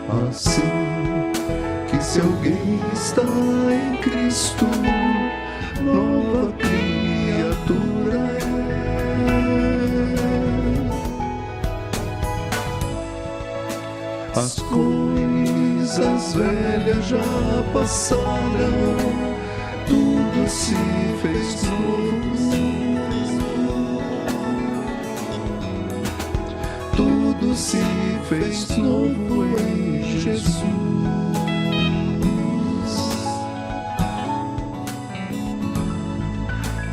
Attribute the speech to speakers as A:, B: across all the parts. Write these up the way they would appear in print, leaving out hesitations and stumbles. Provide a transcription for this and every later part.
A: Assim que se alguém está em Cristo, nova criatura é. As coisas velhas já passaram, tudo se fez novo. Tudo se fez novo em Jesus.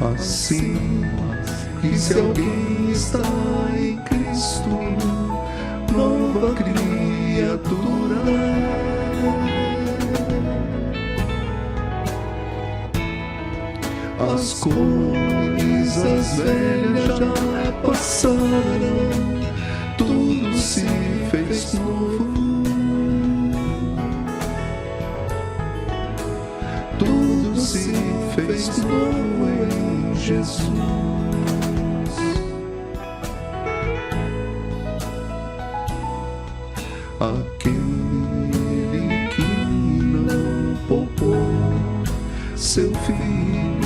A: Assim que se alguém está em Cristo, nova criatura é. As coisas velhas já passaram, tudo se fez novo. Tudo se fez novo em Jesus. Aquele que não poupou seu filho,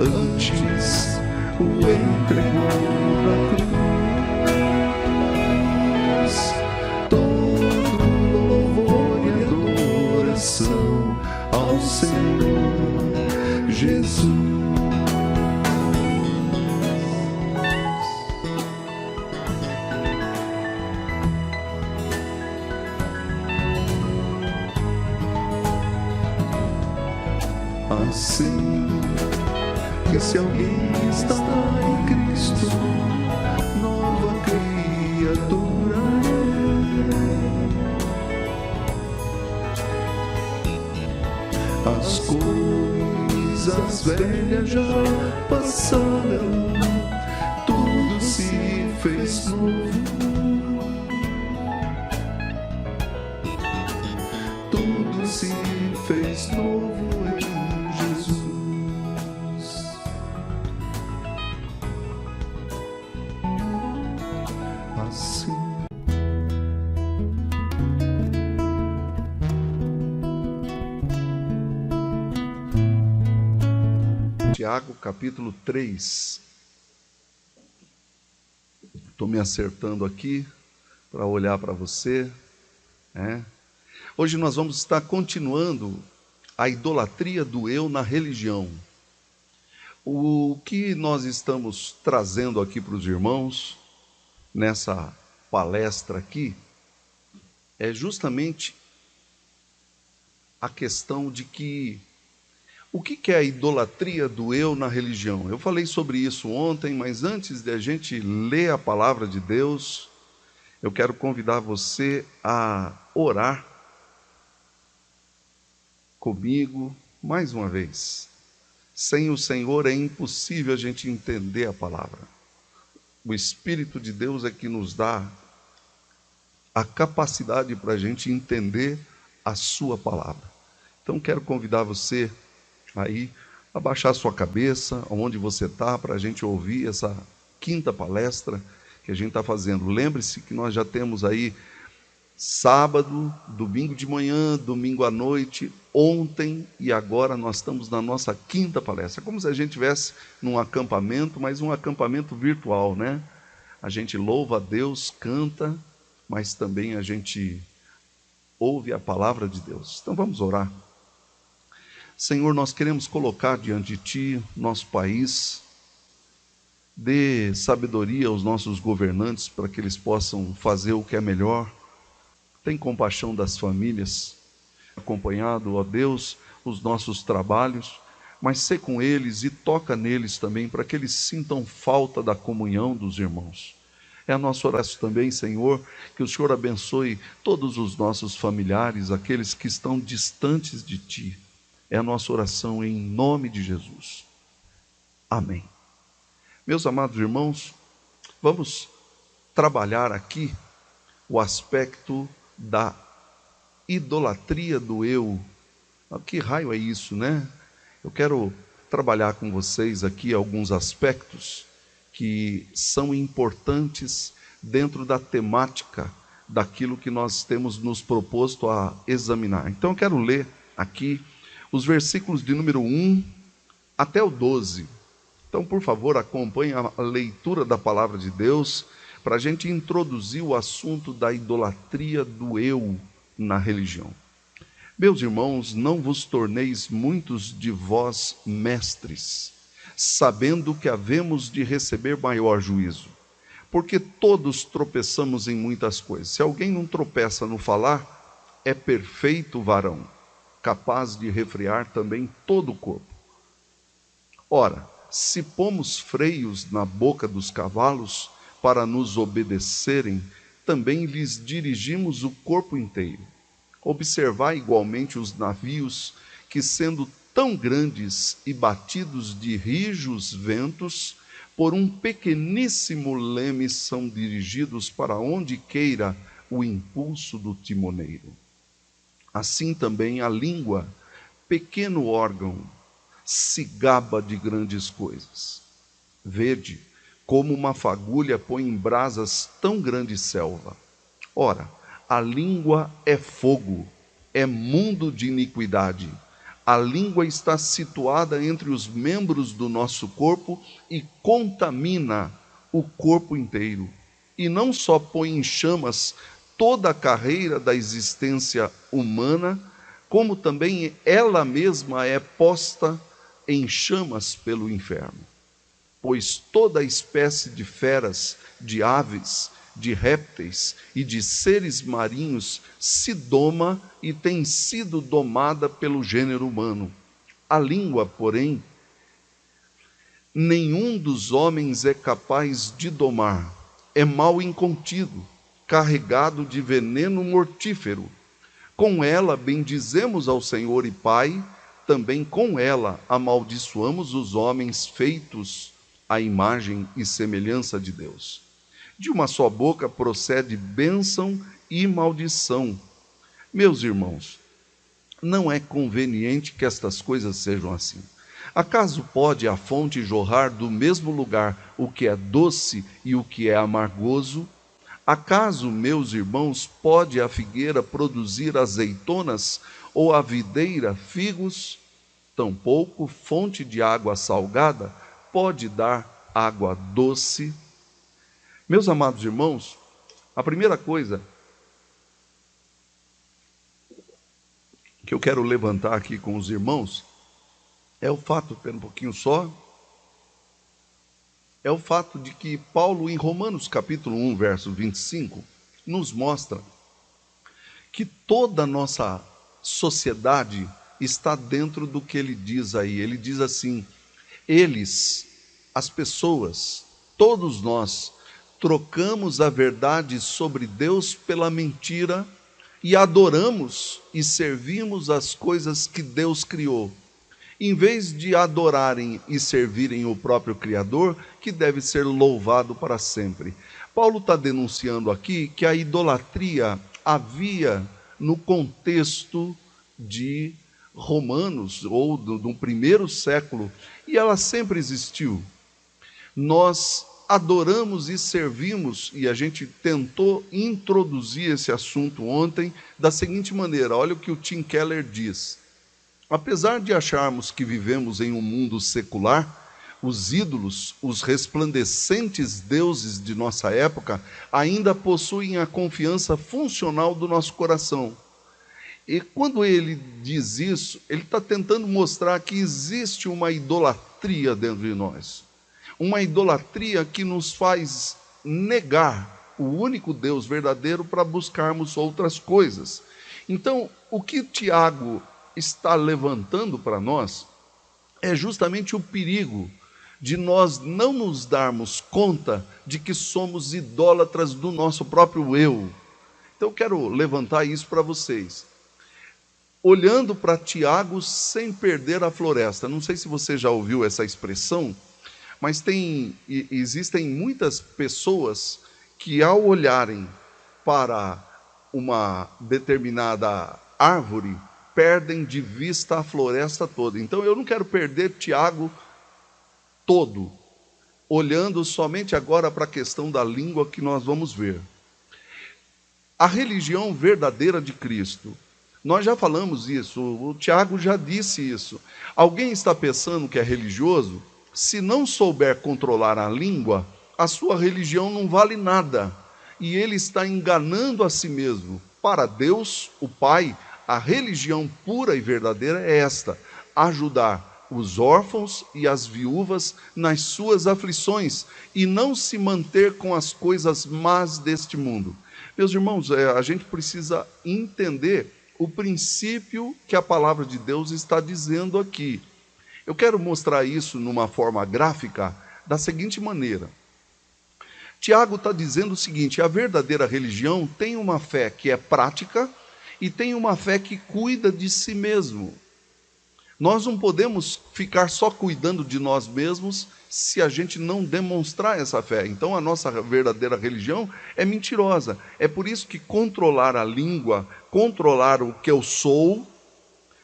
A: antes o entregou na cruz. Todo louvor e adoração ao Senhor Jesus. Assim que se alguém está em Cristo, nova criatura é. As coisas velhas já passaram, tudo se fez novo. Tudo se fez novo em Jesus. Assim Tiago capítulo 3. Estou me acertando aqui para olhar para você, né? Hoje nós vamos estar continuando a idolatria do eu na religião. O que nós estamos trazendo aqui para os irmãos, nessa palestra aqui, é justamente a questão de que o que é a idolatria do eu na religião? Eu falei sobre isso ontem, mas antes de a gente ler a palavra de Deus, eu quero convidar você a orar comigo mais uma vez. Sem o Senhor é impossível a gente entender a palavra. O Espírito de Deus é que nos dá a capacidade para a gente entender a sua palavra. Então quero convidar você aí a baixar sua cabeça, onde você está, para a gente ouvir essa quinta palestra que a gente está fazendo. Lembre-se que nós já temos aí sábado, domingo de manhã, domingo à noite, ontem e agora nós estamos na nossa quinta palestra. Como se a gente estivesse num acampamento, mas um acampamento virtual, né? A gente louva a Deus, canta, mas também a gente ouve a palavra de Deus. Então vamos orar. Senhor, nós queremos colocar diante de Ti nosso país. Dê sabedoria aos nossos governantes para que eles possam fazer o que é melhor. Tem compaixão das famílias, acompanhado, ó Deus, os nossos trabalhos, mas sê com eles e toca neles também, para que eles sintam falta da comunhão dos irmãos. É a nossa oração também, Senhor, que o Senhor abençoe todos os nossos familiares, aqueles que estão distantes de Ti. É a nossa oração em nome de Jesus. Amém. Meus amados irmãos, vamos trabalhar aqui o aspecto da idolatria do eu. Que raio é isso, né? Eu quero trabalhar com vocês aqui alguns aspectos que são importantes dentro da temática daquilo que nós temos nos proposto a examinar. Então eu quero ler aqui os versículos de número 1 até o 12. Então, por favor, acompanhe a leitura da palavra de Deus para a gente introduzir o assunto da idolatria do eu na religião. Meus irmãos, não vos torneis muitos de vós mestres, sabendo que havemos de receber maior juízo. Porque todos tropeçamos em muitas coisas. Se alguém não tropeça no falar, é perfeito varão, capaz de refrear também todo o corpo. Ora, se pomos freios na boca dos cavalos para nos obedecerem, também lhes dirigimos o corpo inteiro. Observai igualmente os navios, que sendo tão grandes e batidos de rijos ventos, por um pequeníssimo leme são dirigidos para onde queira o impulso do timoneiro. Assim também a língua, pequeno órgão, se gaba de grandes coisas. Vede como uma fagulha põe em brasas tão grande selva. Ora, a língua é fogo, é mundo de iniquidade. A língua está situada entre os membros do nosso corpo e contamina o corpo inteiro. E não só põe em chamas toda a carreira da existência humana, como também ela mesma é posta em chamas pelo inferno. Pois toda espécie de feras, de aves, de répteis e de seres marinhos se doma e tem sido domada pelo gênero humano. A língua, porém, nenhum dos homens é capaz de domar. É mal incontido, carregado de veneno mortífero. Com ela bendizemos ao Senhor e Pai, também com ela amaldiçoamos os homens feitos à imagem e semelhança de Deus. De uma só boca procede bênção e maldição. Meus irmãos, não é conveniente que estas coisas sejam assim. Acaso pode a fonte jorrar do mesmo lugar o que é doce e o que é amargoso? Acaso, meus irmãos, pode a figueira produzir azeitonas ou a videira figos? Tampouco fonte de água salgada pode dar água doce. Meus amados irmãos, a primeira coisa que eu quero levantar aqui com os irmãos é o fato, espera um pouquinho só, é o fato de que Paulo, em Romanos capítulo 1, verso 25, nos mostra que toda a nossa sociedade está dentro do que ele diz aí. Ele diz assim: eles, as pessoas, todos nós, trocamos a verdade sobre Deus pela mentira e adoramos e servimos as coisas que Deus criou, em vez de adorarem e servirem o próprio Criador, que deve ser louvado para sempre. Paulo está denunciando aqui que a idolatria havia no contexto de Romanos, ou do primeiro século, e ela sempre existiu. Nós adoramos e servimos, e a gente tentou introduzir esse assunto ontem da seguinte maneira. Olha o que o Tim Keller diz: apesar de acharmos que vivemos em um mundo secular, os ídolos, os resplandecentes deuses de nossa época, ainda possuem a confiança funcional do nosso coração. E quando ele diz isso, ele está tentando mostrar que existe uma idolatria dentro de nós. Uma idolatria que nos faz negar o único Deus verdadeiro para buscarmos outras coisas. Então, o que Tiago está levantando para nós é justamente o perigo de nós não nos darmos conta de que somos idólatras do nosso próprio eu. Então eu quero levantar isso para vocês. Olhando para Tiago sem perder a floresta. Não sei se você já ouviu essa expressão, mas existem muitas pessoas que, ao olharem para uma determinada árvore, perdem de vista a floresta toda. Então eu não quero perder Tiago todo, olhando somente agora para a questão da língua que nós vamos ver. A religião verdadeira de Cristo. Nós já falamos isso, o Tiago já disse isso. Alguém está pensando que é religioso? Se não souber controlar a língua, a sua religião não vale nada. E ele está enganando a si mesmo. Para Deus, o Pai, a religião pura e verdadeira é esta: ajudar os órfãos e as viúvas nas suas aflições e não se manter com as coisas más deste mundo. Meus irmãos, a gente precisa entender o princípio que a palavra de Deus está dizendo aqui. Eu quero mostrar isso numa forma gráfica da seguinte maneira. Tiago está dizendo o seguinte: a verdadeira religião tem uma fé que é prática e tem uma fé que cuida de si mesmo. Nós não podemos ficar só cuidando de nós mesmos se a gente não demonstrar essa fé. Então a nossa verdadeira religião é mentirosa. É por isso que controlar a língua, controlar o que eu sou,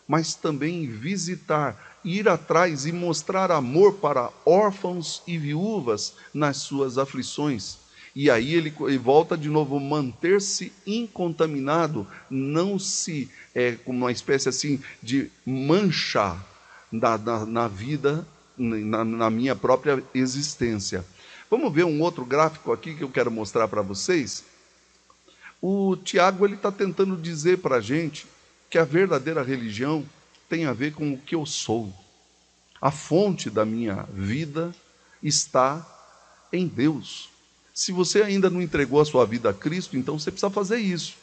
A: mas também visitar, ir atrás e mostrar amor para órfãos e viúvas nas suas aflições. E aí ele volta de novo, manter-se incontaminado, não se, como uma espécie assim de mancha na vida, na minha própria existência. Vamos ver um outro gráfico aqui que eu quero mostrar para vocês. O Tiago está tentando dizer para a gente que a verdadeira religião tem a ver com o que eu sou. A fonte da minha vida está em Deus. Se você ainda não entregou a sua vida a Cristo, então você precisa fazer isso.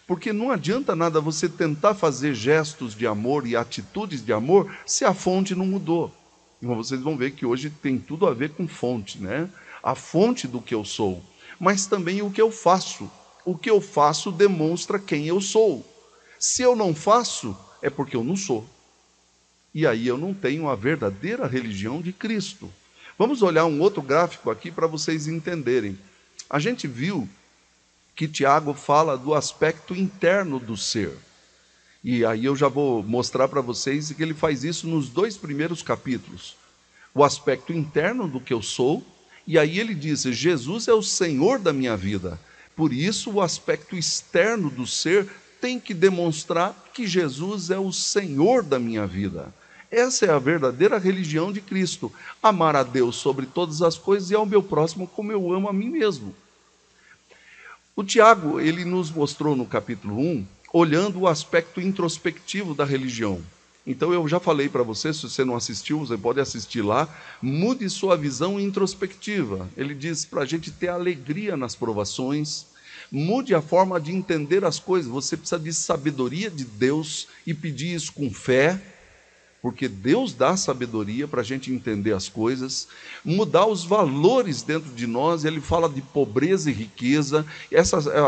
A: Porque não adianta nada você tentar fazer gestos de amor e atitudes de amor se a fonte não mudou. Então vocês vão ver que hoje tem tudo a ver com fonte, né? A fonte do que eu sou, mas também o que eu faço. O que eu faço demonstra quem eu sou. Se eu não faço, é porque eu não sou. E aí eu não tenho a verdadeira religião de Cristo. Vamos olhar um outro gráfico aqui para vocês entenderem. A gente viu que Tiago fala do aspecto interno do ser. E aí eu já vou mostrar para vocês que ele faz isso nos 2 primeiros capítulos. O aspecto interno do que eu sou, e aí ele diz: Jesus é o Senhor da minha vida. Por isso o aspecto externo do ser tem que demonstrar que Jesus é o Senhor da minha vida. Essa é a verdadeira religião de Cristo: amar a Deus sobre todas as coisas e ao meu próximo como eu amo a mim mesmo. O Tiago, ele nos mostrou no capítulo 1, olhando o aspecto introspectivo da religião. Então eu já falei para você, se você não assistiu, você pode assistir lá. Mude sua visão introspectiva. Ele diz para a gente ter alegria nas provações. Mude a forma de entender as coisas. Você precisa de sabedoria de Deus e pedir isso com fé, porque Deus dá sabedoria para a gente entender as coisas, mudar os valores dentro de nós. Ele fala de pobreza e riqueza.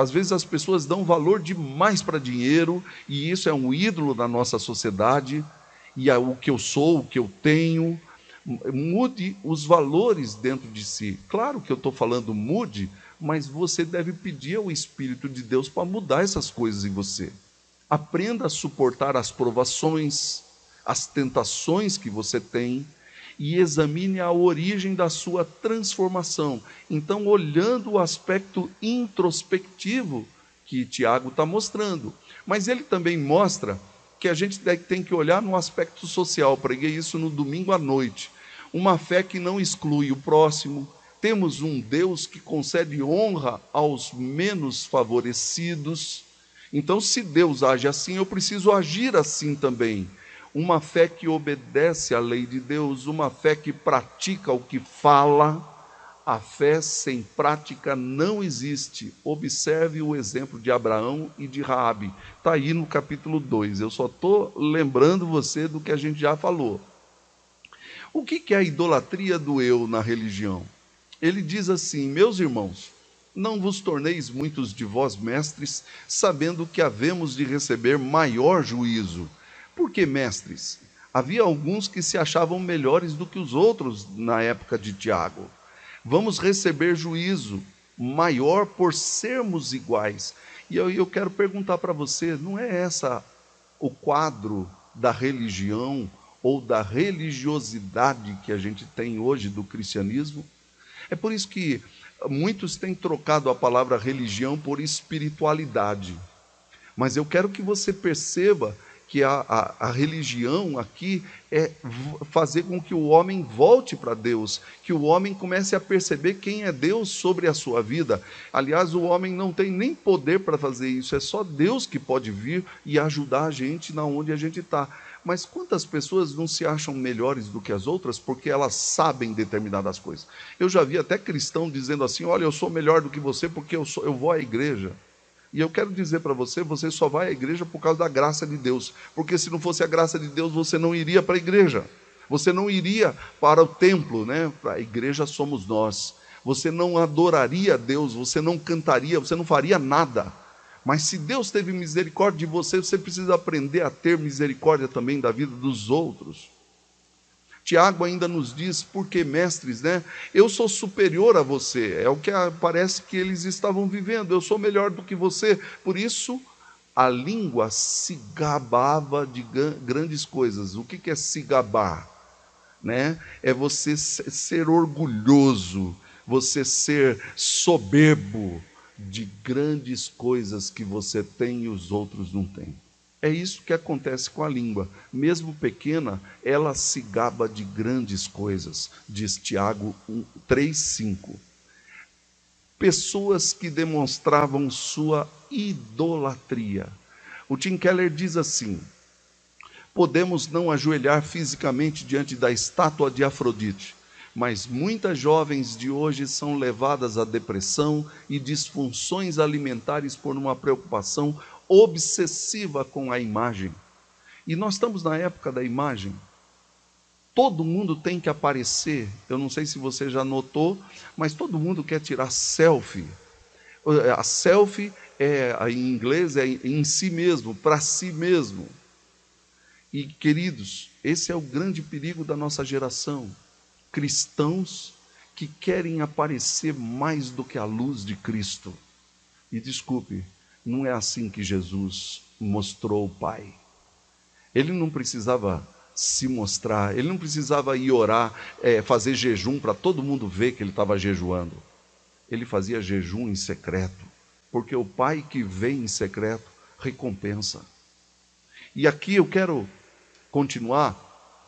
A: Às vezes as pessoas dão valor demais para dinheiro, e isso é um ídolo da nossa sociedade, e o que eu sou, o que eu tenho. Mude os valores dentro de si. Claro que eu estou falando mude, mas você deve pedir ao Espírito de Deus para mudar essas coisas em você. Aprenda a suportar as provações, as tentações que você tem, e examine a origem da sua transformação. Então, olhando o aspecto introspectivo que Tiago está mostrando. Mas ele também mostra que a gente tem que olhar no aspecto social. Preguei isso no domingo à noite. Uma fé que não exclui o próximo. Temos um Deus que concede honra aos menos favorecidos. Então, se Deus age assim, eu preciso agir assim também. Uma fé que obedece à lei de Deus, uma fé que pratica o que fala. A fé sem prática não existe. Observe o exemplo de Abraão e de Raabe. Está aí no capítulo 2. Eu só estou lembrando você do que a gente já falou. O que é a idolatria do eu na religião? Ele diz assim: meus irmãos, não vos torneis muitos de vós mestres, sabendo que havemos de receber maior juízo. Por que mestres? Havia alguns que se achavam melhores do que os outros na época de Tiago. Vamos receber juízo maior por sermos iguais. E eu quero perguntar para você, não é essa o quadro da religião ou da religiosidade que a gente tem hoje do cristianismo? É por isso que Muitos têm trocado a palavra religião por espiritualidade. Mas eu quero que você perceba que a religião aqui é fazer com que o homem volte para Deus, que o homem comece a perceber quem é Deus sobre a sua vida. Aliás, o homem não tem nem poder para fazer isso, é só Deus que pode vir e ajudar a gente na onde a gente está. Mas quantas pessoas não se acham melhores do que as outras porque elas sabem determinadas coisas? Eu já vi até cristão dizendo assim: olha, eu sou melhor do que você porque eu vou à igreja. E eu quero dizer para você, você só vai à igreja por causa da graça de Deus. Porque se não fosse a graça de Deus, você não iria para a igreja. Você não iria para o templo, né? A igreja somos nós. Você não adoraria a Deus, você não cantaria, você não faria nada. Mas se Deus teve misericórdia de você, você precisa aprender a ter misericórdia também da vida dos outros. Tiago ainda nos diz, porque mestres, né? Eu sou superior a você, é o que parece que eles estavam vivendo, eu sou melhor do que você. Por isso, a língua se gabava de grandes coisas. O que é se gabar? Né? É você ser orgulhoso, você ser soberbo de grandes coisas que você tem e os outros não têm. É isso que acontece com a língua. Mesmo pequena, ela se gaba de grandes coisas, diz Tiago 3,5. Pessoas que demonstravam sua idolatria. O Tim Keller diz assim: podemos não ajoelhar fisicamente diante da estátua de Afrodite, mas muitas jovens de hoje são levadas à depressão e disfunções alimentares por uma preocupação obsessiva com a imagem. E nós estamos na época da imagem. Todo mundo tem que aparecer. Eu não sei se você já notou, mas todo mundo quer tirar selfie. A selfie em inglês é em si mesmo, para si mesmo. E, queridos, esse é o grande perigo da nossa geração. Cristãos que querem aparecer mais do que a luz de Cristo. E desculpe, não é assim que Jesus mostrou o Pai. Ele não precisava se mostrar, ele não precisava ir orar, fazer jejum para todo mundo ver que ele estava jejuando. Ele fazia jejum em secreto, porque o Pai que vê em secreto recompensa. E aqui eu quero continuar,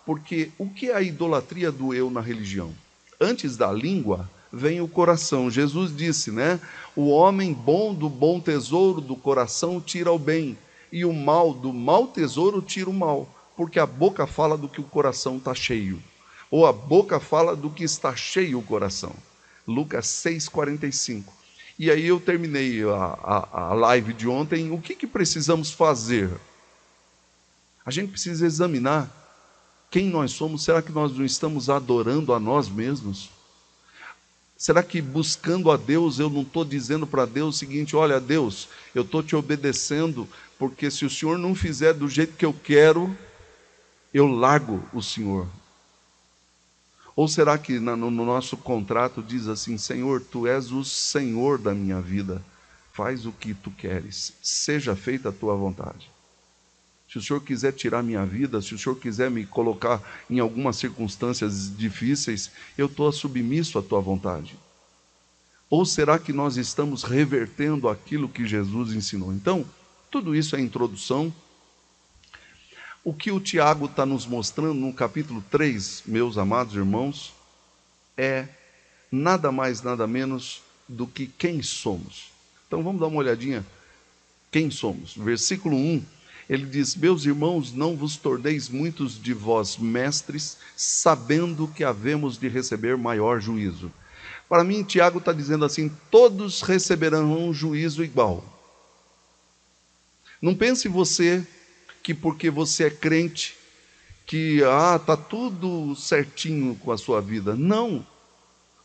A: porque o que é a idolatria do eu na religião? Antes da língua vem o coração. Jesus disse, né? O homem bom do bom tesouro do coração tira o bem, e o mal do mau tesouro tira o mal, porque a boca fala do que o coração está cheio, ou a boca fala do que está cheio o coração. Lucas 6,45. E aí eu terminei a live de ontem. O que precisamos fazer? A gente precisa examinar quem nós somos. Será que nós não estamos adorando a nós mesmos? Será que buscando a Deus, eu não estou dizendo para Deus o seguinte: olha, Deus, eu estou te obedecendo, porque se o Senhor não fizer do jeito que eu quero, eu largo o Senhor? Ou será que no nosso contrato diz assim: Senhor, Tu és o Senhor da minha vida, faz o que Tu queres, seja feita a Tua vontade. Se o Senhor quiser tirar minha vida, se o Senhor quiser me colocar em algumas circunstâncias difíceis, eu estou submisso à Tua vontade. Ou será que nós estamos revertendo aquilo que Jesus ensinou? Então, tudo isso é introdução. O que o Tiago está nos mostrando no capítulo 3, meus amados irmãos, é nada mais, nada menos do que quem somos. Então vamos dar uma olhadinha quem somos. Versículo 1. Ele diz: meus irmãos, não vos torneis muitos de vós mestres, sabendo que havemos de receber maior juízo. Para mim, Tiago está dizendo assim: todos receberão um juízo igual. Não pense você que porque você é crente, que está tudo certinho com a sua vida. Não.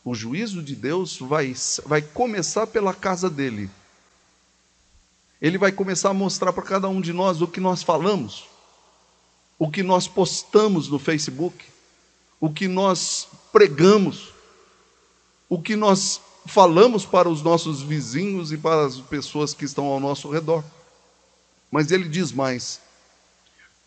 A: O juízo de Deus vai começar pela casa dele. Ele vai começar a mostrar para cada um de nós o que nós falamos, o que nós postamos no Facebook, o que nós pregamos, o que nós falamos para os nossos vizinhos e para as pessoas que estão ao nosso redor. Mas ele diz mais: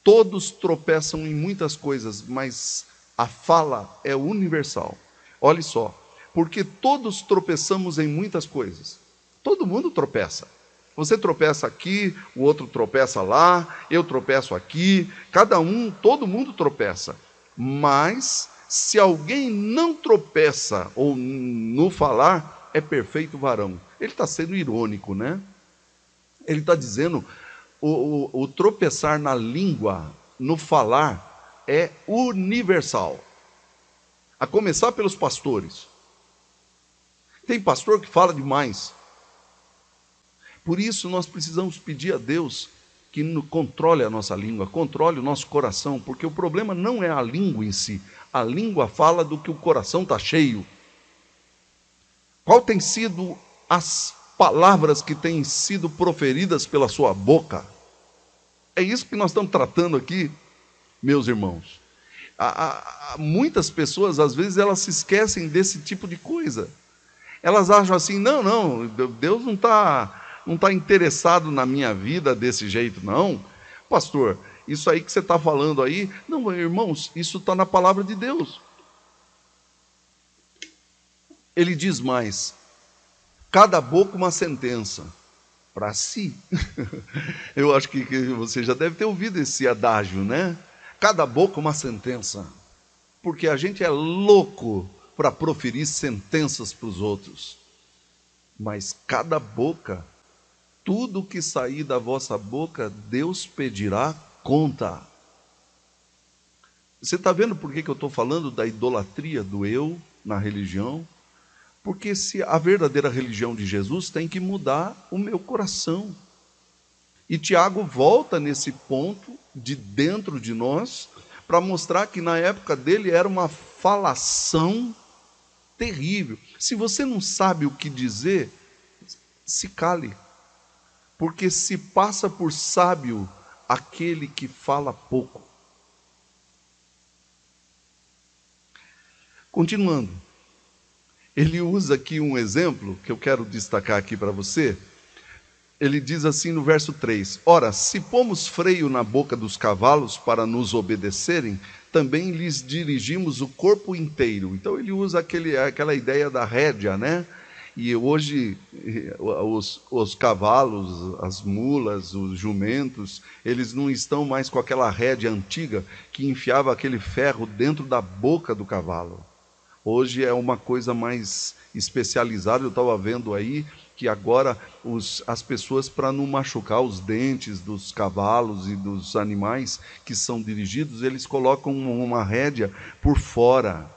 A: todos tropeçam em muitas coisas, mas a fala é universal. Olhe só, Porque todos tropeçamos em muitas coisas. Todo mundo tropeça. Você tropeça aqui, o outro tropeça lá, eu tropeço aqui, todo mundo tropeça. Mas, se alguém não tropeça, ou no falar, é perfeito varão. Ele está sendo irônico, né? Ele está dizendo, o tropeçar na língua, no falar, é universal. A começar pelos pastores. Tem pastor que fala demais. Por isso nós precisamos pedir a Deus que controle a nossa língua, controle o nosso coração, porque o problema não é a língua em si. A língua fala do que o coração está cheio. Qual tem sido as palavras que têm sido proferidas pela sua boca? É isso que nós estamos tratando aqui, meus irmãos. Muitas pessoas, às vezes, elas se esquecem desse tipo de coisa. Elas acham assim, não, Deus não está interessado na minha vida desse jeito, não. Pastor, isso aí que você está falando aí, não, irmãos, isso está na palavra de Deus. Ele diz mais, cada boca uma sentença para si. Eu acho que você já deve ter ouvido esse adágio, né? Cada boca uma sentença, porque a gente é louco para proferir sentenças para os outros, mas cada boca, tudo que sair da vossa boca, Deus pedirá conta. Você está vendo por que eu estou falando da idolatria do eu na religião? Porque se a verdadeira religião de Jesus tem que mudar o meu coração. E Tiago volta nesse ponto de dentro de nós, para mostrar que na época dele era uma falação terrível. Se você não sabe o que dizer, se cale. Porque se passa por sábio aquele que fala pouco. Continuando. Ele usa aqui um exemplo que eu quero destacar aqui para você. Ele diz assim no verso 3: ora, se pomos freio na boca dos cavalos para nos obedecerem, também lhes dirigimos o corpo inteiro. Então ele usa aquela ideia da rédea, né? E hoje os cavalos, as mulas, os jumentos, eles não estão mais com aquela rédea antiga que enfiava aquele ferro dentro da boca do cavalo. Hoje é uma coisa mais especializada. Eu estava vendo aí que agora as pessoas, para não machucar os dentes dos cavalos e dos animais que são dirigidos, eles colocam uma rédea por fora.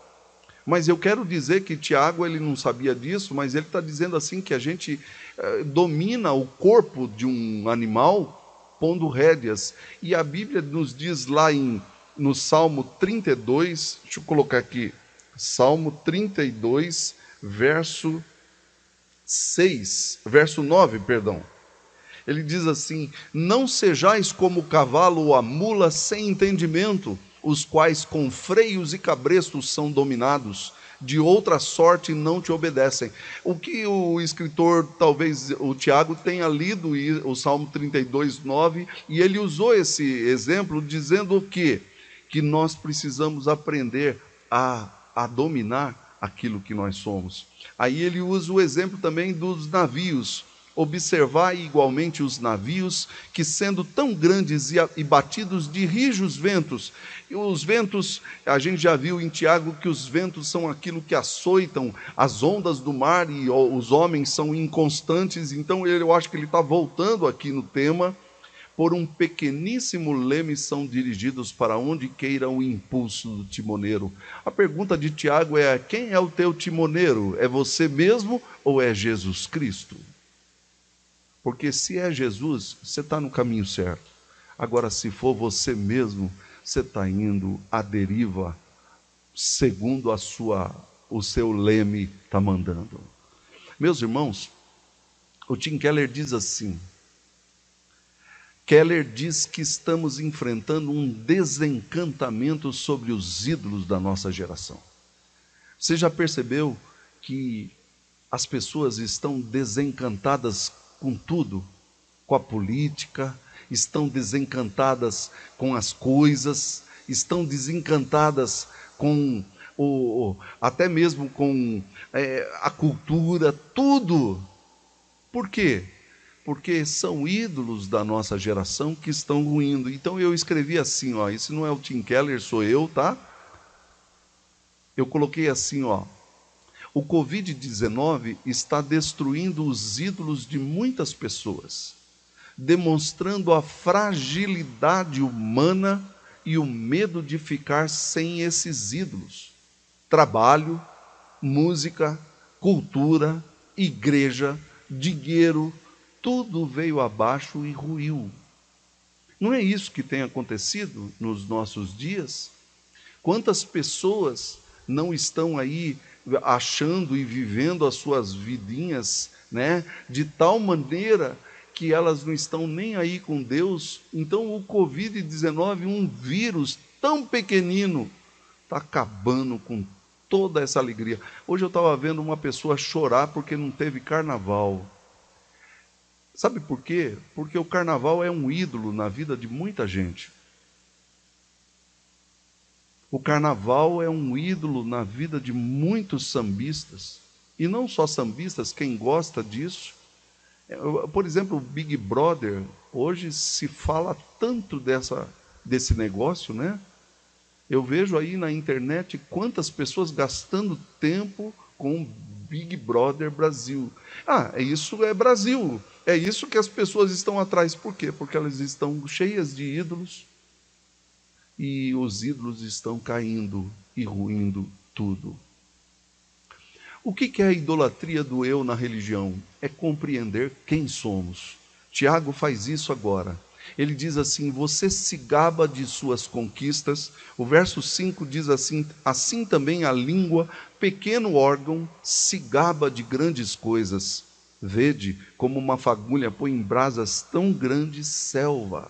A: Mas eu quero dizer que Tiago, ele não sabia disso, mas ele está dizendo assim que a gente domina o corpo de um animal pondo rédeas. E a Bíblia nos diz lá no Salmo 32, deixa eu colocar aqui, Salmo 32, verso 9, perdão. Ele diz assim: não sejais como o cavalo ou a mula sem entendimento, os quais com freios e cabrestos são dominados, de outra sorte não te obedecem. O que o escritor, talvez o Tiago, tenha lido o Salmo 32, 9, e ele usou esse exemplo dizendo o quê? Que nós precisamos aprender a dominar aquilo que nós somos. Aí ele usa o exemplo também dos navios. Observai igualmente os navios, que sendo tão grandes e batidos de rijos ventos. E os ventos, a gente já viu em Tiago que os ventos são aquilo que açoitam as ondas do mar, e os homens são inconstantes. Então eu acho que ele está voltando aqui no tema. Por um pequeníssimo leme são dirigidos para onde queira o impulso do timoneiro. A pergunta de Tiago é: quem é o teu timoneiro? É você mesmo ou é Jesus Cristo? Porque se é Jesus, você está no caminho certo. Agora, se for você mesmo, você está indo à deriva, segundo o seu leme está mandando. Meus irmãos, o Tim Keller diz assim: Keller diz que estamos enfrentando um desencantamento sobre os ídolos da nossa geração. Você já percebeu que as pessoas estão desencantadas com tudo? Com a política, estão desencantadas com as coisas, estão desencantadas com até mesmo com a cultura, tudo. Por quê? Porque são ídolos da nossa geração que estão ruindo. Então eu escrevi assim, ó, esse não é o Tim Keller, sou eu, tá? Eu coloquei assim, ó, o Covid-19 está destruindo os ídolos de muitas pessoas, demonstrando a fragilidade humana e o medo de ficar sem esses ídolos. Trabalho, música, cultura, igreja, dinheiro, tudo veio abaixo e ruiu. Não é isso que tem acontecido nos nossos dias? Quantas pessoas não estão aí achando e vivendo as suas vidinhas, né, de tal maneira que elas não estão nem aí com Deus? Então o Covid-19, um vírus tão pequenino, está acabando com toda essa alegria. Hoje eu estava vendo uma pessoa chorar porque não teve carnaval. Sabe por quê? Porque o carnaval é um ídolo na vida de muita gente. O carnaval é um ídolo na vida de muitos sambistas. E não só sambistas, quem gosta disso. Por exemplo, o Big Brother, hoje se fala tanto desse negócio, né? Eu vejo aí na internet quantas pessoas gastando tempo com Big Brother Brasil. Isso é Brasil. É isso que as pessoas estão atrás. Por quê? Porque elas estão cheias de ídolos e os ídolos estão caindo e ruindo tudo. O que é a idolatria do eu na religião? É compreender quem somos. Tiago faz isso agora. Ele diz assim: você se gaba de suas conquistas. O verso 5 diz assim: assim também a língua, pequeno órgão, se gaba de grandes coisas. Vede como uma fagulha põe em brasas tão grande selva.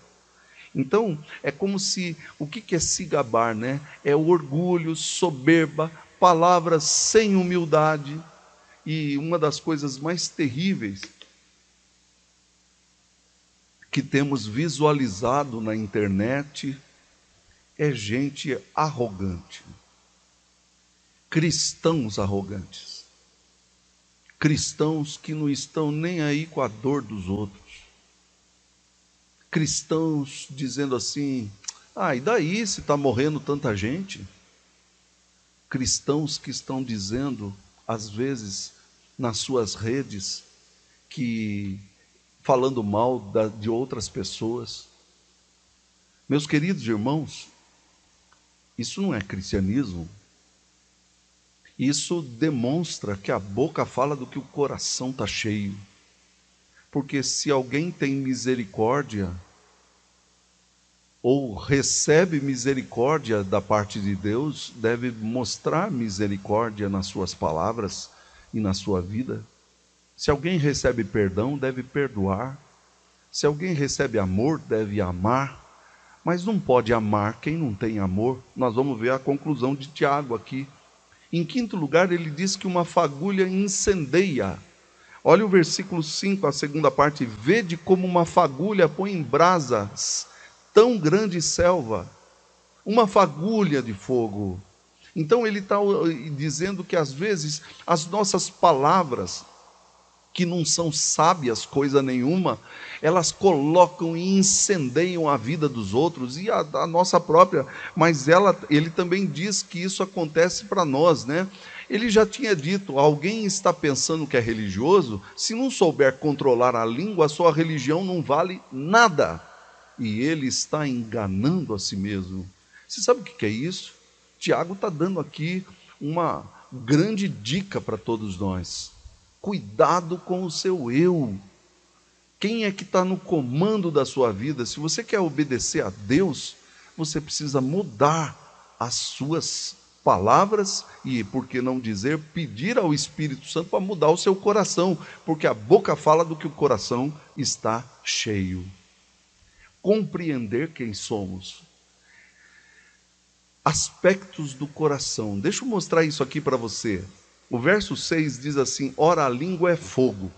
A: Então, é como se, o que é se gabar, né? É o orgulho, soberba, palavras sem humildade. E uma das coisas mais terríveis que temos visualizado na internet é gente arrogante. Cristãos arrogantes. Cristãos que não estão nem aí com a dor dos outros. Cristãos dizendo assim: e daí se está morrendo tanta gente? Cristãos que estão dizendo, às vezes, nas suas redes, falando mal de outras pessoas. Meus queridos irmãos, isso não é cristianismo. Isso demonstra que a boca fala do que o coração está cheio. Porque se alguém tem misericórdia, ou recebe misericórdia da parte de Deus, deve mostrar misericórdia nas suas palavras e na sua vida. Se alguém recebe perdão, deve perdoar. Se alguém recebe amor, deve amar. Mas não pode amar quem não tem amor. Nós vamos ver a conclusão de Tiago aqui. Em quinto lugar, ele diz que uma fagulha incendeia. Olha o versículo 5, a segunda parte. Vede como uma fagulha põe em brasas tão grande selva. Uma fagulha de fogo. Então ele está dizendo que às vezes as nossas palavras, que não são sábias coisa nenhuma, elas colocam e incendeiam a vida dos outros e a nossa própria. Mas ele também diz que isso acontece para nós, né? Ele já tinha dito: alguém está pensando que é religioso, se não souber controlar a língua, a sua religião não vale nada. E ele está enganando a si mesmo. Você sabe o que é isso? Tiago está dando aqui uma grande dica para todos nós. Cuidado com o seu eu. Quem é que está no comando da sua vida? Se você quer obedecer a Deus, você precisa mudar as suas palavras e, por que não dizer, pedir ao Espírito Santo para mudar o seu coração, porque a boca fala do que o coração está cheio. Compreender quem somos. Aspectos do coração. Deixa eu mostrar isso aqui para você. O verso 6 diz assim: ora, a língua é fogo,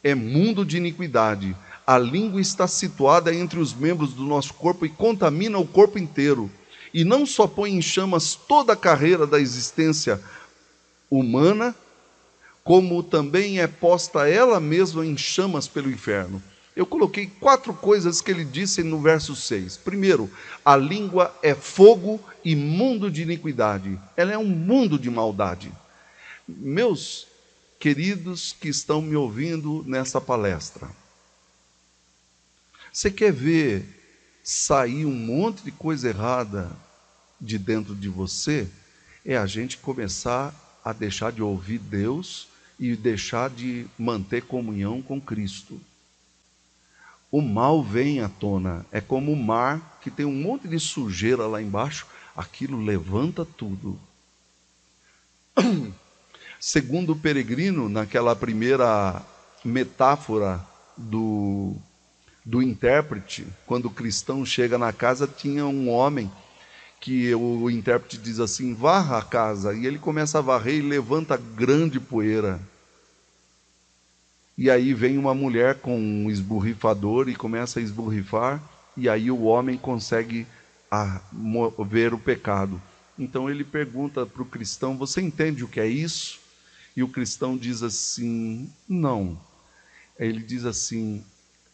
A: é mundo de iniquidade. A língua está situada entre os membros do nosso corpo e contamina o corpo inteiro. e não só põe em chamas toda a carreira da existência humana, como também é posta ela mesma em chamas pelo inferno. Eu coloquei 4 coisas que ele disse no verso 6. Primeiro, a língua é fogo e mundo de iniquidade. Ela é um mundo de maldade. Meus queridos que estão me ouvindo nessa palestra, você quer ver sair um monte de coisa errada de dentro de você? É a gente começar a deixar de ouvir Deus e deixar de manter comunhão com Cristo. O mal vem à tona, é como o mar que tem um monte de sujeira lá embaixo, aquilo levanta tudo. Segundo o Peregrino, naquela primeira metáfora do intérprete, quando o cristão chega na casa, tinha um homem que o intérprete diz assim: varra a casa, e ele começa a varrer e levanta grande poeira. E aí vem uma mulher com um esborrifador e começa a esborrifar, e aí o homem consegue ver o pecado. Então ele pergunta para o cristão: você entende o que é isso? E o cristão diz assim: não. Ele diz assim: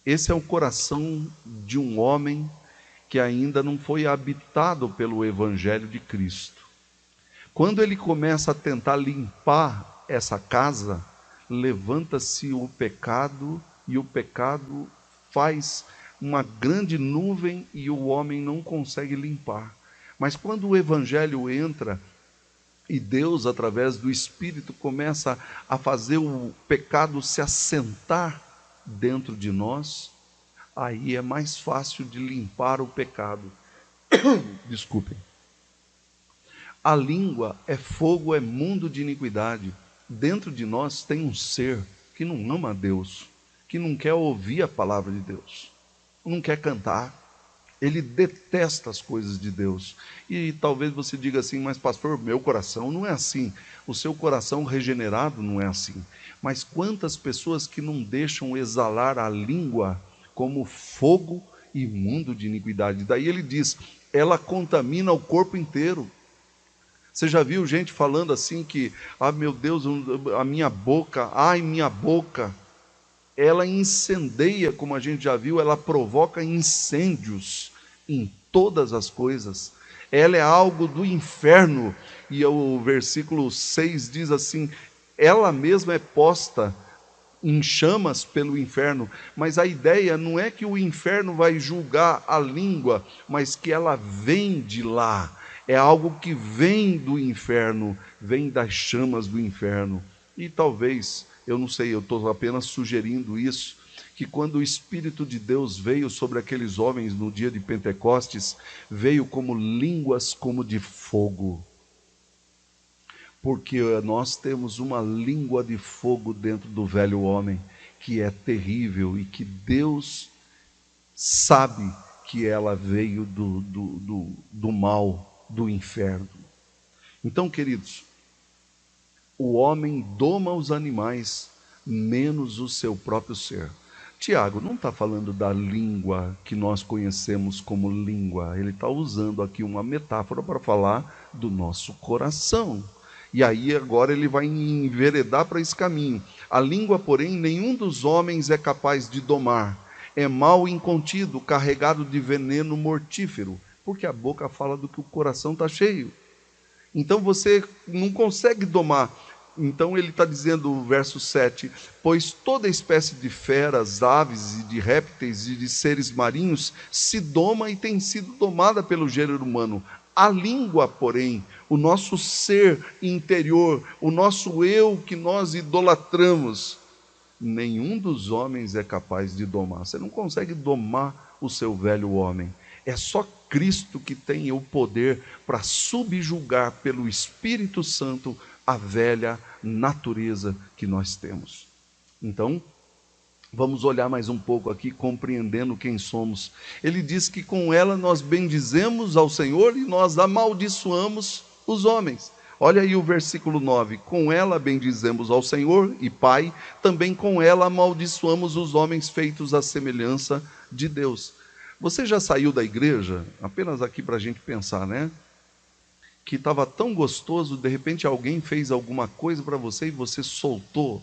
A: esse é o coração de um homem que ainda não foi habitado pelo Evangelho de Cristo. Quando ele começa a tentar limpar essa casa, levanta-se o pecado, e o pecado faz uma grande nuvem e o homem não consegue limpar. Mas quando o Evangelho entra e Deus, através do Espírito, começa a fazer o pecado se assentar dentro de nós, aí é mais fácil de limpar o pecado. Desculpem. A língua é fogo, é mundo de iniquidade. Dentro de nós tem um ser que não ama a Deus, que não quer ouvir a palavra de Deus, não quer cantar, ele detesta as coisas de Deus. E talvez você diga assim: mas pastor, meu coração não é assim. O seu coração regenerado não é assim. Mas quantas pessoas que não deixam exalar a língua como fogo e mundo de iniquidade. Daí ele diz: ela contamina o corpo inteiro. Você já viu gente falando assim que, meu Deus, a minha boca, ai minha boca, ela incendeia, como a gente já viu, ela provoca incêndios em todas as coisas. Ela é algo do inferno. E o versículo 6 diz assim: ela mesma é posta em chamas pelo inferno. Mas a ideia não é que o inferno vai julgar a língua, mas que ela vem de lá. É algo que vem do inferno, vem das chamas do inferno. E talvez, eu não sei, eu estou apenas sugerindo isso, que quando o Espírito de Deus veio sobre aqueles homens no dia de Pentecostes, veio como línguas como de fogo. Porque nós temos uma língua de fogo dentro do velho homem, que é terrível e que Deus sabe que ela veio do mal, do inferno. Então, queridos, o homem doma os animais, menos o seu próprio ser. Tiago não está falando da língua que nós conhecemos como língua, ele está usando aqui uma metáfora para falar do nosso coração. E aí agora ele vai enveredar para esse caminho. A língua, porém, nenhum dos homens é capaz de domar. É mal incontido, carregado de veneno mortífero, porque a boca fala do que o coração está cheio. Então você não consegue domar. Então ele está dizendo, o verso 7, pois toda espécie de feras, aves e de répteis e de seres marinhos se doma e tem sido domada pelo gênero humano. A língua, porém, o nosso ser interior, o nosso eu que nós idolatramos, nenhum dos homens é capaz de domar. Você não consegue domar o seu velho homem. É só Cristo que tem o poder para subjugar pelo Espírito Santo a velha natureza que nós temos. Então, vamos olhar mais um pouco aqui, compreendendo quem somos. Ele diz que com ela nós bendizemos ao Senhor e nós amaldiçoamos os homens. Olha aí o versículo 9. Com ela bendizemos ao Senhor e Pai, também com ela amaldiçoamos os homens feitos à semelhança de Deus. Você já saiu da igreja, apenas aqui para a gente pensar, né? Que estava tão gostoso, de repente alguém fez alguma coisa para você e você soltou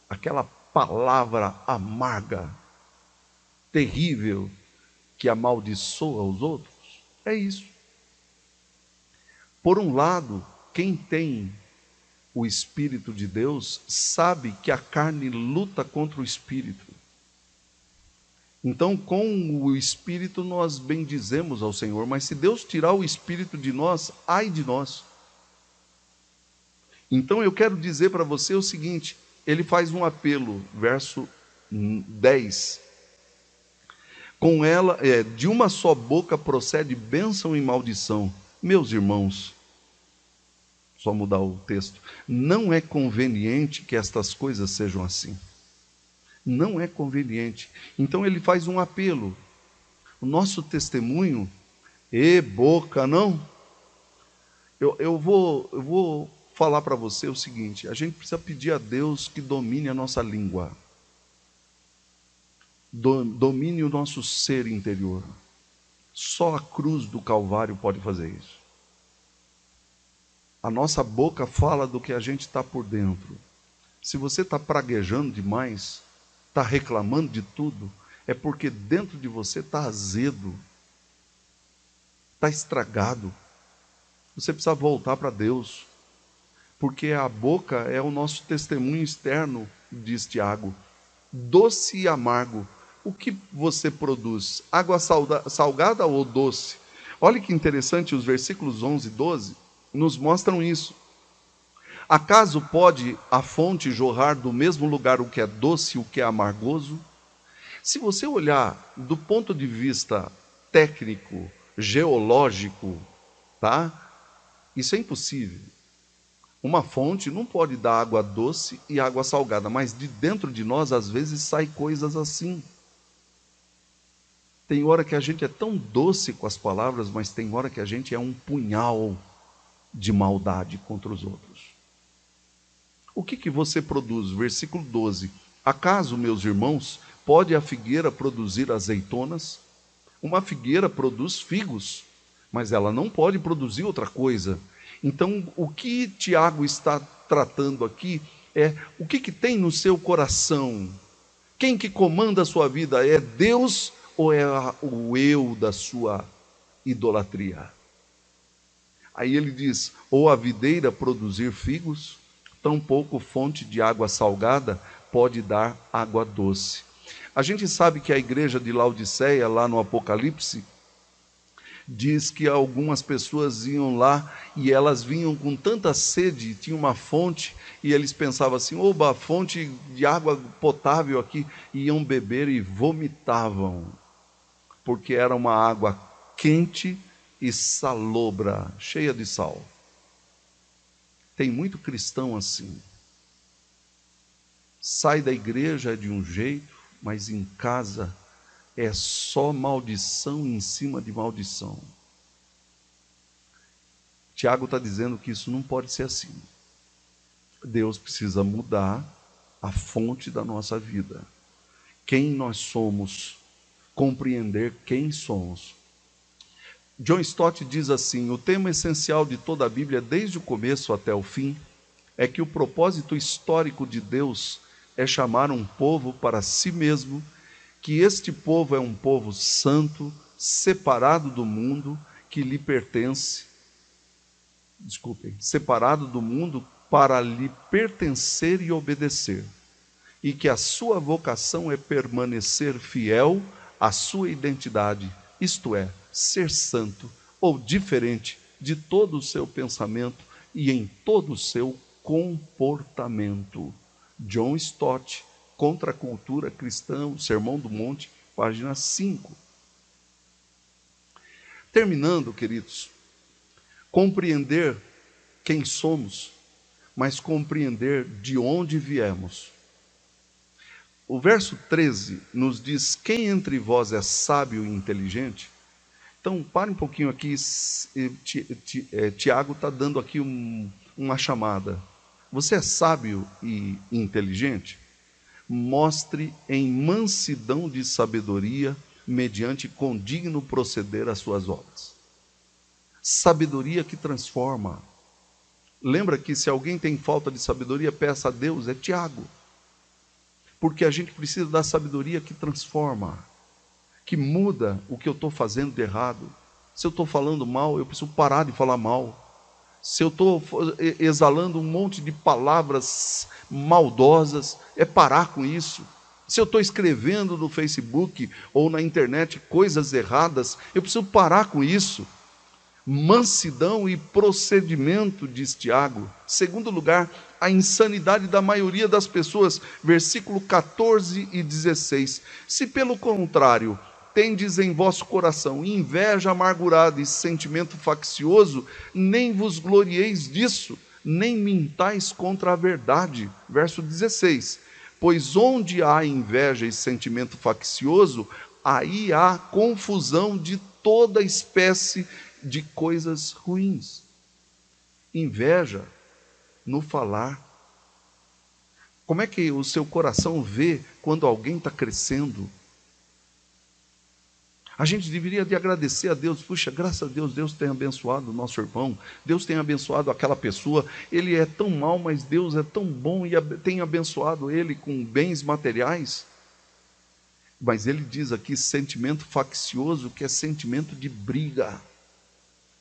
A: aquela palavra amarga, terrível, que amaldiçoa os outros. É isso. Por um lado, quem tem o Espírito de Deus sabe que a carne luta contra o Espírito. Então, com o Espírito nós bendizemos ao Senhor, mas se Deus tirar o Espírito de nós, ai de nós. Então eu quero dizer para você o seguinte, ele faz um apelo, verso 10. Com ela, de uma só boca procede bênção e maldição. Meus irmãos, só mudar o texto, não é conveniente que estas coisas sejam assim. Não é conveniente. Então ele faz um apelo. O nosso testemunho, boca, não? Eu vou falar para você o seguinte, a gente precisa pedir a Deus que domine a nossa língua. Domine o nosso ser interior. Só a cruz do Calvário pode fazer isso. A nossa boca fala do que a gente está por dentro. Se você está praguejando demais, está reclamando de tudo, é porque dentro de você está azedo, está estragado. Você precisa voltar para Deus, porque a boca é o nosso testemunho externo, diz Tiago, doce e amargo. O que você produz? Água salgada ou doce? Olha que interessante, os versículos 11 e 12 nos mostram isso. Acaso pode a fonte jorrar do mesmo lugar o que é doce e o que é amargoso? Se você olhar do ponto de vista técnico, geológico, tá? Isso é impossível. Uma fonte não pode dar água doce e água salgada, mas de dentro de nós, às vezes, saem coisas assim. Tem hora que a gente é tão doce com as palavras, mas tem hora que a gente é um punhal de maldade contra os outros. O que você produz? Versículo 12. Acaso, meus irmãos, pode a figueira produzir azeitonas? Uma figueira produz figos, mas ela não pode produzir outra coisa. Então, o que Tiago está tratando aqui é o que tem no seu coração. Quem que comanda a sua vida? É Deus ou é o eu da sua idolatria? Aí ele diz, ou a videira produzir figos, tampouco fonte de água salgada pode dar água doce. A gente sabe que a igreja de Laodiceia, lá no Apocalipse, diz que algumas pessoas iam lá e elas vinham com tanta sede, tinha uma fonte, e eles pensavam assim, oba, fonte de água potável aqui, e iam beber e vomitavam, porque era uma água quente e salobra, cheia de sal. Tem muito cristão assim. Sai da igreja de um jeito, mas em casa é só maldição em cima de maldição. Tiago está dizendo que isso não pode ser assim. Deus precisa mudar a fonte da nossa vida. Quem nós somos, compreender quem somos. John Stott diz assim, o tema essencial de toda a Bíblia, desde o começo até o fim, é que o propósito histórico de Deus é chamar um povo para si mesmo, que este povo é um povo santo, separado do mundo, que lhe pertence, separado do mundo para lhe pertencer e obedecer, e que a sua vocação é permanecer fiel à sua identidade, isto é, ser santo ou diferente de todo o seu pensamento e em todo o seu comportamento. John Stott, Contra a Cultura Cristã, o Sermão do Monte, página 5. Terminando, queridos, compreender quem somos, mas compreender de onde viemos. O verso 13 nos diz, quem entre vós é sábio e inteligente? Então, pare um pouquinho aqui, Tiago está dando aqui uma chamada. Você é sábio e inteligente? Mostre em mansidão de sabedoria mediante condigno proceder às suas obras. Sabedoria que transforma. Lembra que se alguém tem falta de sabedoria, peça a Deus, é Tiago. Porque a gente precisa da sabedoria que transforma, que muda o que eu estou fazendo de errado. Se eu estou falando mal, eu preciso parar de falar mal. Se eu estou exalando um monte de palavras maldosas, é parar com isso. Se eu estou escrevendo no Facebook ou na internet coisas erradas, eu preciso parar com isso. Mansidão e procedimento, diz Tiago. Segundo lugar, a insanidade da maioria das pessoas, versículo 14 e 16. Se pelo contrário, tendes em vosso coração inveja amargurada e sentimento faccioso, nem vos glorieis disso, nem mintais contra a verdade. Verso 16. Pois onde há inveja e sentimento faccioso, aí há confusão de toda espécie de coisas ruins. Inveja no falar. Como é que o seu coração vê quando alguém está crescendo? A gente deveria de agradecer a Deus. Puxa, graças a Deus, Deus tem abençoado o nosso irmão, Deus tem abençoado aquela pessoa, ele é tão mau, mas Deus é tão bom e tem abençoado ele com bens materiais. Mas ele diz aqui sentimento faccioso, que é sentimento de briga.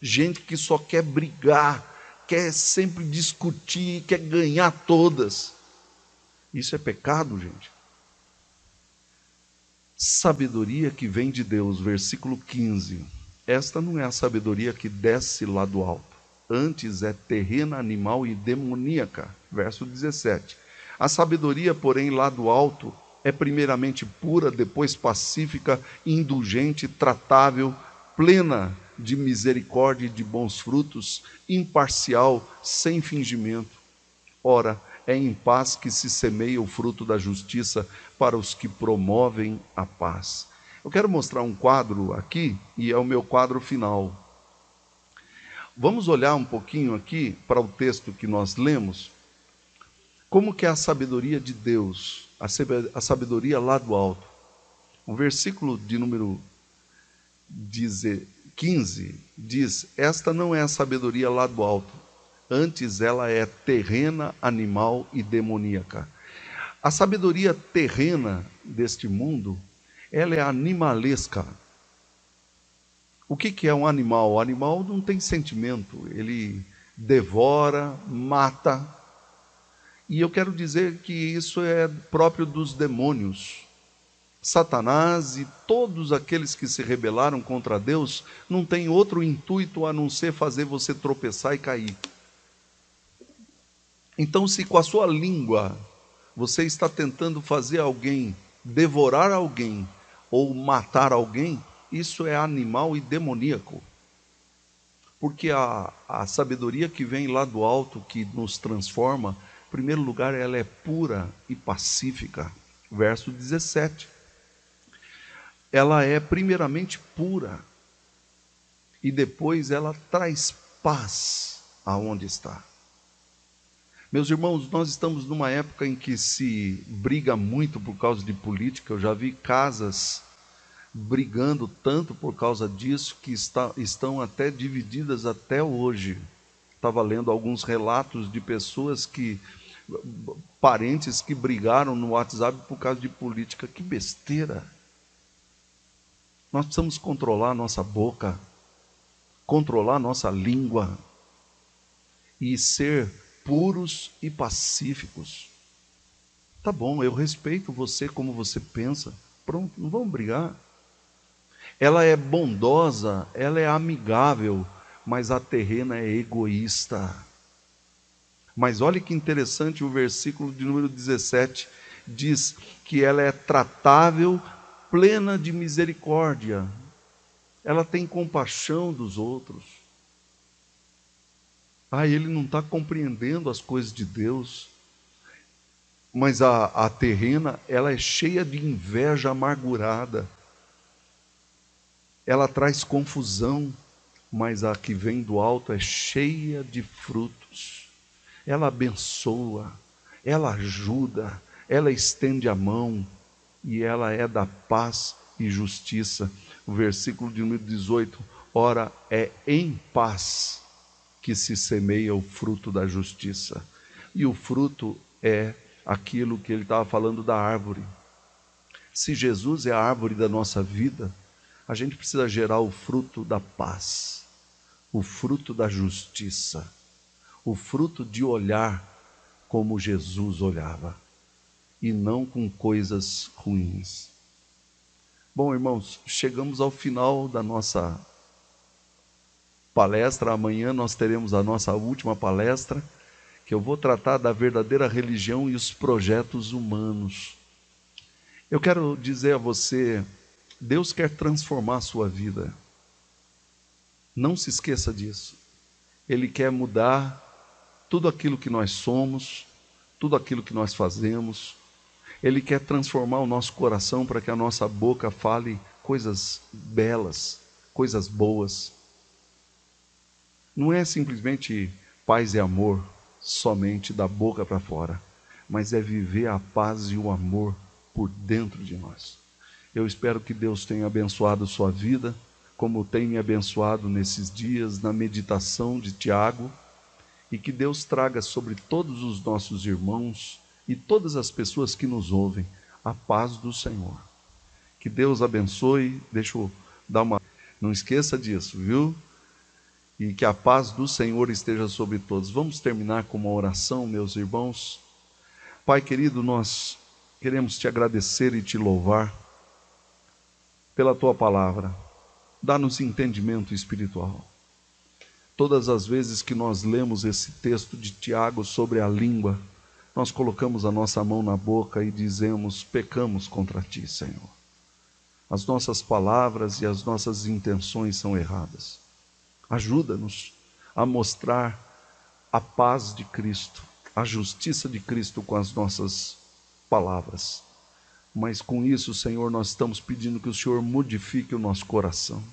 A: Gente que só quer brigar, quer sempre discutir, quer ganhar todas. Isso é pecado, gente. Sabedoria que vem de Deus, versículo 15. Esta não é a sabedoria que desce lá do alto. Antes é terrena, animal e demoníaca. Verso 17. A sabedoria, porém, lá do alto é primeiramente pura, depois pacífica, indulgente, tratável, plena de misericórdia e de bons frutos, imparcial, sem fingimento. Ora, é em paz que se semeia o fruto da justiça para os que promovem a paz. Eu quero mostrar um quadro aqui, e é o meu quadro final. Vamos olhar um pouquinho aqui para o texto que nós lemos. Como que é a sabedoria de Deus, a sabedoria lá do alto. O versículo de número 15 diz: esta não é a sabedoria lá do alto, antes ela é terrena, animal e demoníaca. A sabedoria terrena deste mundo, ela é animalesca. O que é um animal? O animal não tem sentimento, ele devora, mata. E eu quero dizer que isso é próprio dos demônios. Satanás e todos aqueles que se rebelaram contra Deus não tem outro intuito a não ser fazer você tropeçar e cair. Então, se com a sua língua você está tentando fazer alguém devorar alguém ou matar alguém, isso é animal e demoníaco. Porque a sabedoria que vem lá do alto, que nos transforma, em primeiro lugar, ela é pura e pacífica. Verso 17. Ela é primeiramente pura e depois ela traz paz aonde está. Meus irmãos, nós estamos numa época em que se briga muito por causa de política. Eu já vi casas brigando tanto por causa disso que estão até divididas até hoje. Estava lendo alguns relatos de pessoas parentes que brigaram no WhatsApp por causa de política. Que besteira! Nós precisamos controlar a nossa boca, controlar a nossa língua e ser puros e pacíficos. Tá bom, eu respeito você como você pensa. Pronto, não vamos brigar. Ela é bondosa, ela é amigável, mas a terrena é egoísta. Mas olha que interessante, o versículo de número 17 diz que ela é tratável, plena de misericórdia. Ela tem compaixão dos outros. Ele não está compreendendo as coisas de Deus. Mas a terrena, ela é cheia de inveja amargurada. Ela traz confusão, mas a que vem do alto é cheia de frutos. Ela abençoa, ela ajuda, ela estende a mão, e ela é da paz e justiça. O versículo de número 18, ora, é em paz que se semeia o fruto da justiça. E o fruto é aquilo que ele estava falando da árvore. Se Jesus é a árvore da nossa vida, a gente precisa gerar o fruto da paz, o fruto da justiça, o fruto de olhar como Jesus olhava, e não com coisas ruins. Bom, irmãos, chegamos ao final da nossa palestra. Amanhã nós teremos a nossa última palestra, que eu vou tratar da verdadeira religião e os projetos humanos. Eu quero dizer a você, Deus quer transformar a sua vida. Não se esqueça disso. Ele quer mudar tudo aquilo que nós somos, tudo aquilo que nós fazemos. Ele quer transformar o nosso coração para que a nossa boca fale coisas belas, coisas boas. Não é simplesmente paz e amor somente da boca para fora, mas é viver a paz e o amor por dentro de nós. Eu espero que Deus tenha abençoado sua vida, como tem me abençoado nesses dias na meditação de Tiago, e que Deus traga sobre todos os nossos irmãos e todas as pessoas que nos ouvem a paz do Senhor. Que Deus abençoe. Deixa eu dar uma... Não esqueça disso, viu? E que a paz do Senhor esteja sobre todos. Vamos terminar com uma oração, meus irmãos. Pai querido, nós queremos te agradecer e te louvar pela tua palavra. Dá-nos entendimento espiritual. Todas as vezes que nós lemos esse texto de Tiago sobre a língua, nós colocamos a nossa mão na boca e dizemos: pecamos contra ti, Senhor. As nossas palavras e as nossas intenções são erradas. Ajuda-nos a mostrar a paz de Cristo, a justiça de Cristo com as nossas palavras. Mas com isso, Senhor, nós estamos pedindo que o Senhor modifique o nosso coração,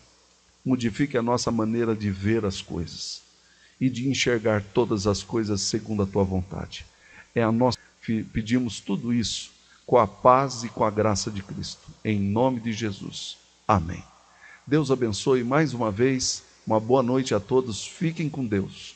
A: modifique a nossa maneira de ver as coisas e de enxergar todas as coisas segundo a tua vontade. Pedimos tudo isso com a paz e com a graça de Cristo, em nome de Jesus. Amém. Deus abençoe mais uma vez. Uma boa noite a todos. Fiquem com Deus.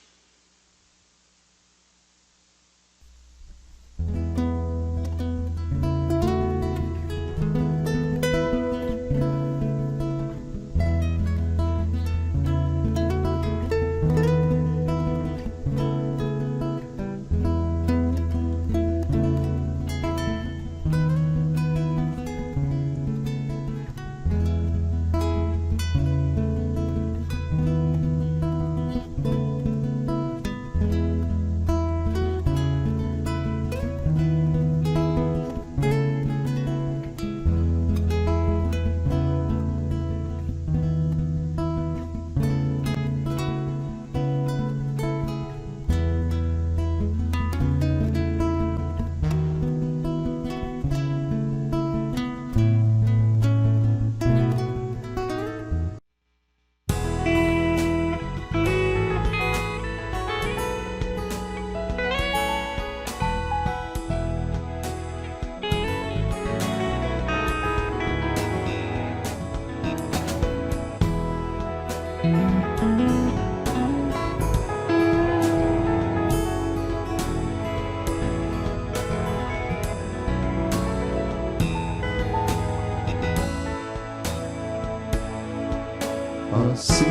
B: Assim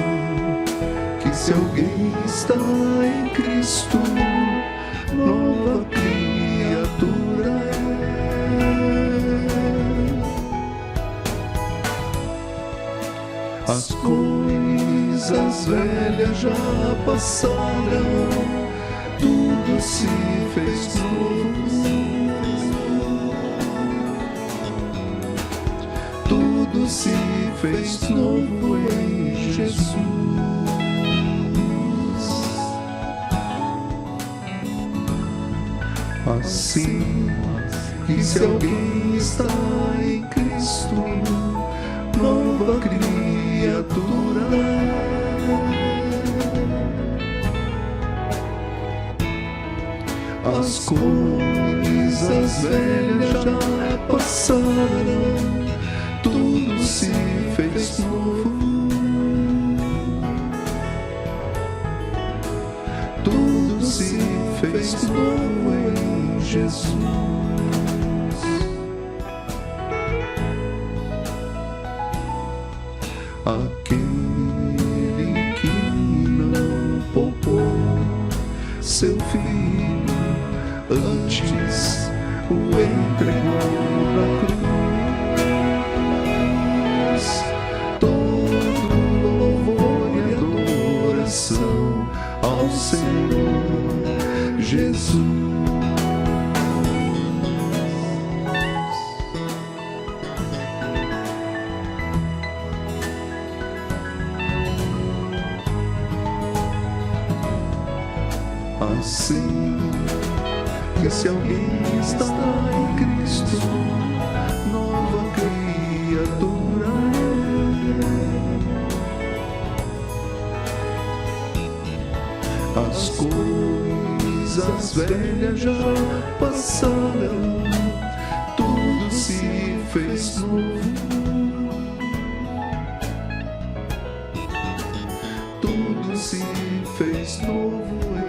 B: que se alguém está em Cristo, nova criatura é. As coisas velhas já passaram, tudo se fez novo. Tudo se fez novo em Jesus. Assim que se alguém está em Cristo, nova criatura é. As coisas velhas já passaram, tudo fez novo em Jesus. Aquele que não poupou seu filho, antes o entregou na cruz. Todo louvor e adoração ao Senhor Jesus. Assim que se alguém está em Cristo, nova criatura é. As coisas velhas já passaram, tudo se fez novo. Tudo se fez novo.